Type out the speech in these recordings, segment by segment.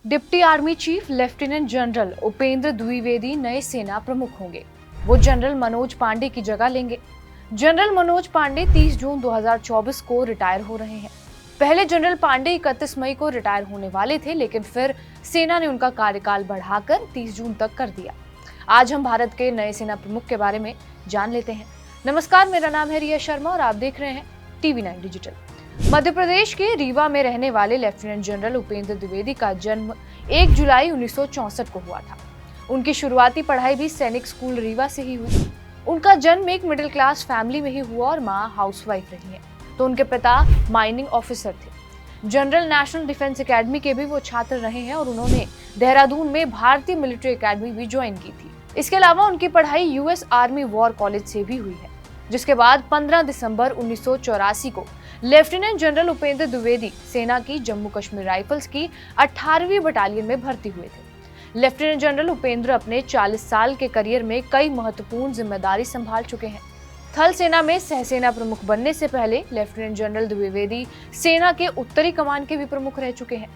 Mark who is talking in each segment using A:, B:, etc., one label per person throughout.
A: Deputy army chief lieutenant general Upendra Dwivedi नए सेना प्रमुख होंगे। वो जनरल मनोज पांडे की जगह लेंगे। जनरल मनोज पांडे 30 जून 2024 को रिटायर हो रहे हैं। पहले जनरल पांडे 31 मई को रिटायर होने वाले थे, लेकिन फिर सेना ने उनका कार्यकाल बढ़ाकर 30 जून तक कर दिया। आज हम भारत के नए सेना प्रमुख के बारे में जान लेते हैं। नमस्कार, मेरा नाम है रिया शर्मा और आप देख रहे हैं TV9 डिजिटल। मध्य प्रदेश के रीवा में रहने वाले लेफ्टिनेंट जनरल उपेंद्र द्विवेदी का जन्म 1 जुलाई 1964 को हुआ था। उनकी शुरुआती पढ़ाई भी सैनिक स्कूल रीवा से ही हुई। उनका जन्म एक मिडिल क्लास फैमिली में ही हुआ और माँ हाउसवाइफ रही है, तो उनके पिता माइनिंग ऑफिसर थे। जनरल नेशनल डिफेंस एकेडमी के भी वो छात्र रहे हैं और उन्होंने देहरादून में भारतीय मिलिट्री एकेडमी भी ज्वाइन की थी। इसके अलावा उनकी पढ़ाई US आर्मी वॉर कॉलेज से भी हुई है, जिसके बाद 15 दिसंबर 1984 को लेफ्टिनेंट जनरल उपेंद्र द्विवेदी सेना की जम्मू कश्मीर राइफल्स की 18वीं बटालियन में भर्ती हुए थे। लेफ्टिनेंट जनरल उपेंद्र अपने 40 साल के करियर में कई महत्वपूर्ण जिम्मेदारी संभाल चुके हैं। थल सेना में सहसेना प्रमुख बनने से पहले लेफ्टिनेंट जनरल द्विवेदी सेना के उत्तरी कमान के भी प्रमुख रह चुके हैं।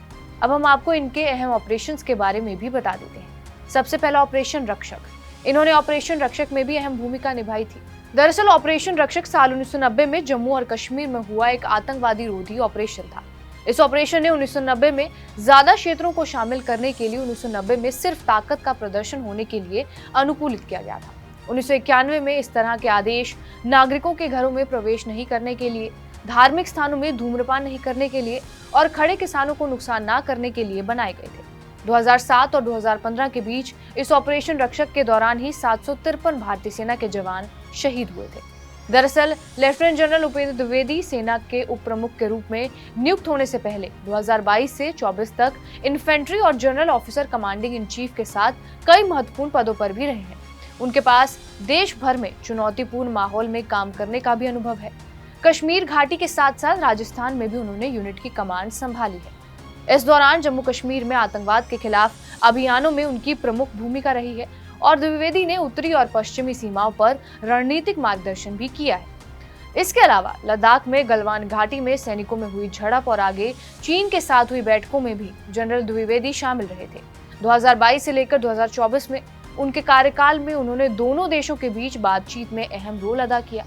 A: अब हम आपको इनके अहम ऑपरेशंस के बारे में भी बता देते हैं। सबसे पहला ऑपरेशन रक्षक। इन्होंने ऑपरेशन रक्षक में भी अहम भूमिका निभाई थी। दरअसल ऑपरेशन रक्षक साल 1990 में जम्मू और कश्मीर में हुआ एक आतंकवादी रोधी ऑपरेशन था। इस ऑपरेशन ने 1990 में ज्यादा क्षेत्रों को शामिल करने के लिए 1990 में सिर्फ ताकत का प्रदर्शन होने के लिए अनुकूलित किया गया था। 1991 में इस तरह के आदेश नागरिकों के घरों में प्रवेश नहीं करने के लिए, धार्मिक स्थानों में धूम्रपान नहीं करने के लिए और खड़े किसानों को नुकसान न करने के लिए बनाए गए थे। 2007 और 2015 के बीच इस ऑपरेशन रक्षक के दौरान ही 753 भारतीय सेना के जवान शहीद हुए थे। दरअसल लेफ्टिनेंट जनरल उपेंद्र द्विवेदी सेना के उप प्रमुख के रूप में नियुक्त होने से पहले 2022 से 24 तक इन्फेंट्री और general officer commanding in chief के साथ कई महत्वपूर्ण पदों पर भी रहे हैं। उनके पास देश भर में चुनौतीपूर्ण माहौल में काम करने का भी अनुभव है। कश्मीर घाटी के साथ साथ राजस्थान में भी उन्होंने यूनिट की कमांड संभाली है। इस दौरान जम्मू कश्मीर में आतंकवाद के खिलाफ अभियानों में उनकी प्रमुख भूमिका रही है और द्विवेदी ने उत्तरी और पश्चिमी सीमाओं पर रणनीतिक मार्गदर्शन भी किया है। इसके अलावा लद्दाख में गलवान घाटी में सैनिकों में हुई झड़प और आगे चीन के साथ हुई बैठकों में भी जनरल द्विवेदी शामिल रहे थे। 2022 से लेकर 2024 में उनके कार्यकाल में उन्होंने दोनों देशों के बीच बातचीत में अहम रोल अदा किया।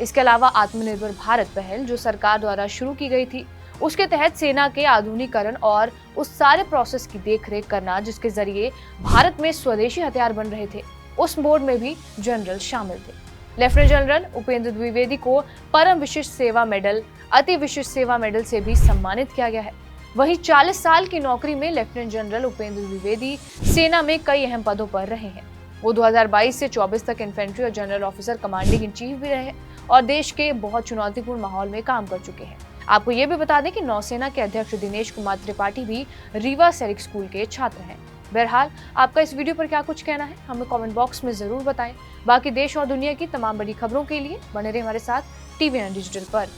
A: इसके अलावा आत्मनिर्भर भारत पहल जो सरकार द्वारा शुरू की गई थी, उसके तहत सेना के आधुनिकीकरण और उस सारे प्रोसेस की देखरेख करना जिसके जरिए भारत में स्वदेशी हथियार बन रहे थे, उस बोर्ड में भी जनरल शामिल थे। लेफ्टिनेंट जनरल उपेंद्र द्विवेदी को परम विशिष्ट सेवा मेडल, अति विशिष्ट सेवा मेडल से भी सम्मानित किया गया है। वहीं 40 साल की नौकरी में लेफ्टिनेंट जनरल उपेंद्र द्विवेदी सेना में कई अहम पदों पर रहे हैं। वो 2022 से 24 तक इन्फेंट्री और general officer commanding in chief भी रहे और देश के बहुत चुनौतीपूर्ण माहौल में काम कर चुके हैं। आपको ये भी बता दें कि नौसेना के अध्यक्ष दिनेश कुमार त्रिपाठी भी रीवा सैनिक स्कूल के छात्र हैं। बहरहाल आपका इस वीडियो पर क्या कुछ कहना है, हमें कमेंट बॉक्स में जरूर बताएं। बाकी देश और दुनिया की तमाम बड़ी खबरों के लिए बने रहे हमारे साथ TV9 डिजिटल पर।